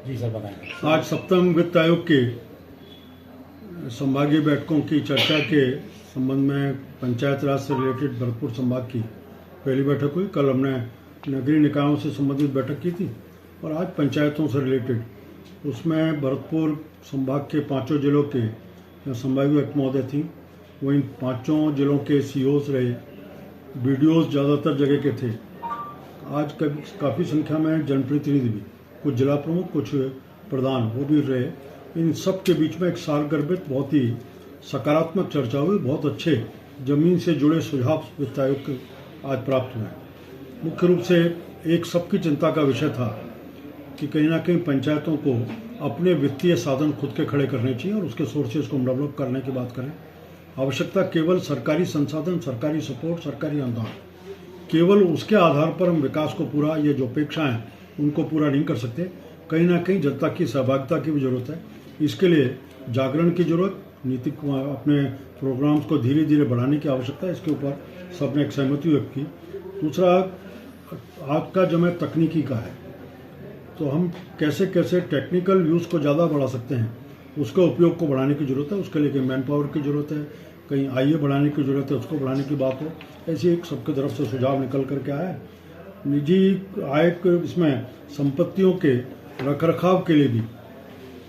जी sir बताएं। आज सप्तम वित्त आयोग के संभागीय बैठकों की चर्चा के संबंध में पंचायत राज से रिलेटेड भरतपुर संभाग की पहली बैठक हुई। कल हमने नगरीय निकायों से संबंधित बैठक की थी और आज पंचायतों से रिलेटेड, उसमें भरतपुर संभाग के 5 जिलों के संभागीय आयुक्त महोदय थी। वो इन 5 जिलों के सीओस रहे, बीडीओस ज़्यादातर जगह के थे। आज काफ़ी संख्या में जनप्रतिनिधि भी, कुछ जिला प्रमुख, कुछ प्रधान, वो भी रहे। इन सब के बीच में एक सारगर्भित बहुत ही सकारात्मक चर्चा हुई। बहुत अच्छे जमीन से जुड़े सुझाव वित्त आयोग के आज प्राप्त हुए। मुख्य रूप से एक सबकी चिंता का विषय था कि कहीं ना कहीं पंचायतों को अपने वित्तीय साधन खुद के खड़े करने चाहिए और उसके सोर्सेज को डेवलप करने की बात करें। आवश्यकता केवल सरकारी संसाधन, सरकारी सपोर्ट, सरकारी अनुदान, केवल उसके आधार पर हम विकास को पूरा, ये जो अपेक्षाएं उनको पूरा नहीं कर सकते। कहीं ना कहीं जनता की सहभागिता की भी जरूरत है। इसके लिए जागरण की जरूरत, नीतिक अपने प्रोग्राम्स को धीरे धीरे बढ़ाने की आवश्यकता है। इसके ऊपर सबने एक सहमति व्यक्त की। दूसरा, आज का समय तकनीकी का है, तो हम कैसे कैसे टेक्निकल यूज़ को ज़्यादा बढ़ा सकते हैं, उसके उपयोग को बढ़ाने की जरूरत है। उसके लिए कहीं मैन पावर की जरूरत है, कहीं आईए बढ़ाने की जरूरत है, उसको बढ़ाने की बात हो। ऐसी एक सबकी तरफ से सुझाव निकल करके आया है। निजी आय के इसमें संपत्तियों के रखरखाव के लिए भी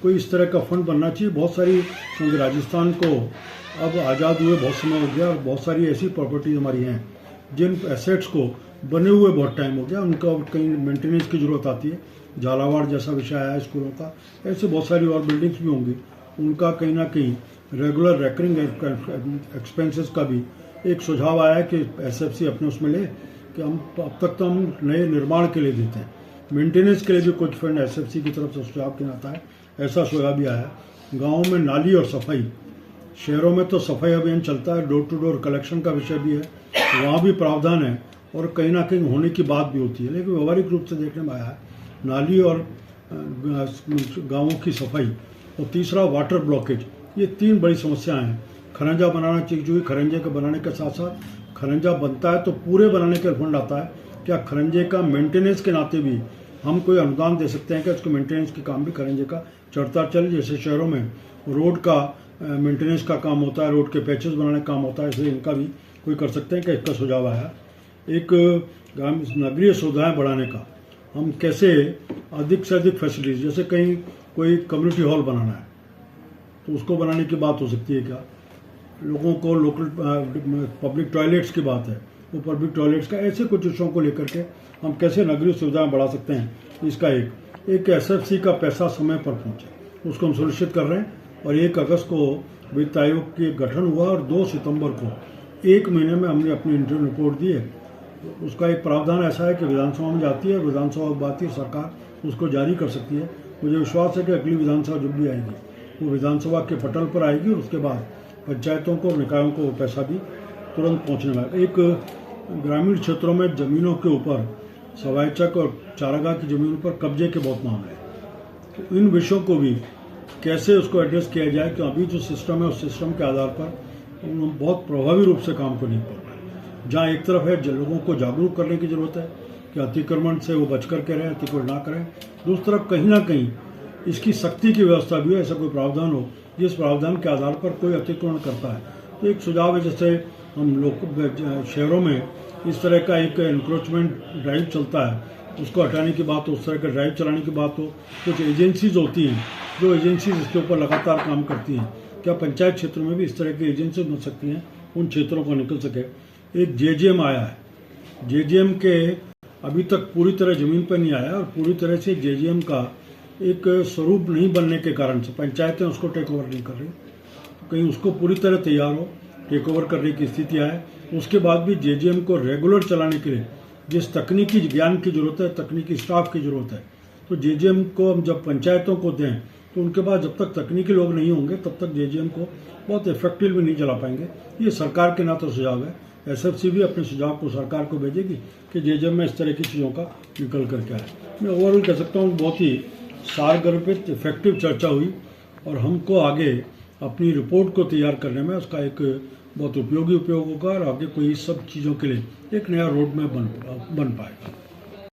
कोई इस तरह का फंड बनना चाहिए। बहुत सारी, क्योंकि राजस्थान को अब आज़ाद हुए बहुत समय हो गया और बहुत सारी ऐसी प्रॉपर्टीज हमारी हैं जिन एसेट्स को बने हुए बहुत टाइम हो गया, उनका कहीं मेंटेनेंस की जरूरत आती है। झालावाड़ जैसा विषय आया स्कूलों का, ऐसे बहुत सारी और बिल्डिंग्स भी होंगी, उनका कहीं ना कहीं रेगुलर रेकरिंग एक्सपेंसेस का भी एक सुझाव आया है कि एसएफसी अपने उसमें ले कि हम अब तक तो हम नए निर्माण के लिए देते हैं, मेंटेनेंस के लिए भी कुछ फंड एसएफसी की तरफ से सुझाव के आता है, ऐसा सुझाव भी आया। गाँव में नाली और सफाई, शहरों में तो सफाई अभियान चलता है, डोर टू डोर कलेक्शन का विषय भी है, वहाँ भी प्रावधान है और कहीं ना कहीं होने की बात भी होती है, लेकिन व्यवहारिक रूप से देखने में आया है नाली और गाँवों की सफाई। और तीसरा, वाटर ब्लॉकेज। ये 3 बड़ी समस्याएं हैं। खरंजा बनाना चाहिए, जो खरंजे के बनाने के साथ साथ खरंजा बनता है तो पूरे बनाने के फंड आता है, क्या खरंजे का मेंटेनेंस के नाते भी हम कोई अनुदान दे सकते हैं कि उसको मेंटेनेंस के काम भी खरंजे का चढ़ता चले। जैसे शहरों में रोड का मेंटेनेंस का काम होता है, रोड के पैचेस बनाने का काम होता है, इसलिए इनका भी कोई कर सकते हैं कि इसका सुझाव आया। एक नगरीय सुविधाएं बढ़ाने का, हम कैसे अधिक से अधिक फैसिलिटीज, जैसे कहीं कोई कम्युनिटी हॉल बनाना है तो उसको बनाने की बात हो सकती है। क्या लोगों को लोकल पब्लिक टॉयलेट्स की बात है, वो पब्लिक टॉयलेट्स का, ऐसे कुछ विषयों को लेकर के हम कैसे नगरीय सुविधाएं बढ़ा सकते हैं, इसका एक एसएफसी का पैसा समय पर पहुंचे, उसको हम सुनिश्चित कर रहे हैं। और 1 अगस्त को वित्त आयोग के गठन हुआ और 2 सितंबर को 1 महीने में हमने अपनी इंटरव्यू रिपोर्ट दी है। उसका एक प्रावधान ऐसा है कि विधानसभा में जाती है, विधानसभा की बात ही सरकार उसको जारी कर सकती है। मुझे विश्वास है कि अगली विधानसभा जब भी आएगी वो विधानसभा के पटल पर आएगी और उसके बाद पंचायतों को, निकायों को पैसा भी तुरंत पहुंचने वाला। एक ग्रामीण क्षेत्रों में ज़मीनों के ऊपर, सवाईचक और चारागाह की ज़मीनों पर कब्जे के बहुत मामले हैं, तो इन विषयों को भी कैसे उसको एड्रेस किया जाए कि अभी जो सिस्टम है उस सिस्टम के आधार पर बहुत प्रभावी रूप से काम को नहीं कर रहा है। जहाँ एक तरफ है लोगों को जागरूक करने की ज़रूरत है कि अतिक्रमण से वो बच करके रहें, अतिक्रमण ना करें। दूसरी तरफ कहीं ना कहीं इसकी सख्ती की व्यवस्था भी हो, ऐसा कोई प्रावधान हो जिस प्रावधान के आधार पर कोई अतिक्रमण करता है। तो एक सुझाव है, जैसे हम लोग शहरों में इस तरह का एक एनक्रोचमेंट ड्राइव चलता है, उसको हटाने की बात हो, उस तरह का ड्राइव चलाने की बात हो। कुछ एजेंसीज होती हैं जो एजेंसीज इसके ऊपर लगातार काम करती हैं, क्या पंचायत क्षेत्रों में भी इस तरह की एजेंसी बन सकती हैं, उन क्षेत्रों को निकल सके। एक जेजेएम आया है, जेजेएम के अभी तक पूरी तरह ज़मीन पर नहीं आया और पूरी तरह से जेजेएम का एक स्वरूप नहीं बनने के कारण से पंचायतें उसको टेक ओवर नहीं कर रही। तो कहीं उसको पूरी तरह तैयार हो, टेक ओवर करने की स्थिति आए, उसके बाद भी जेजेएम को रेगुलर चलाने के लिए जिस तकनीकी ज्ञान की जरूरत है, तकनीकी स्टाफ की जरूरत है, तो जेजेएम को हम जब पंचायतों को दें तो उनके पास जब तक तकनीकी लोग नहीं होंगे तब तक जेजेएम को बहुत इफेक्टिव भी नहीं चला पाएंगे। ये सरकार के नाते सुझाव है। एसएफसी भी अपने सुझाव को सरकार को भेजेगी कि जेजेएम में इस तरह की चीज़ों का निकल करके आए। मैं ओवरऑल कह सकता हूँ बहुत ही सारगर्भित इफेक्टिव चर्चा हुई और हमको आगे अपनी रिपोर्ट को तैयार करने में उसका एक बहुत उपयोग होगा और आगे कोई सब चीज़ों के लिए एक नया रोड मैप बन पाएगा।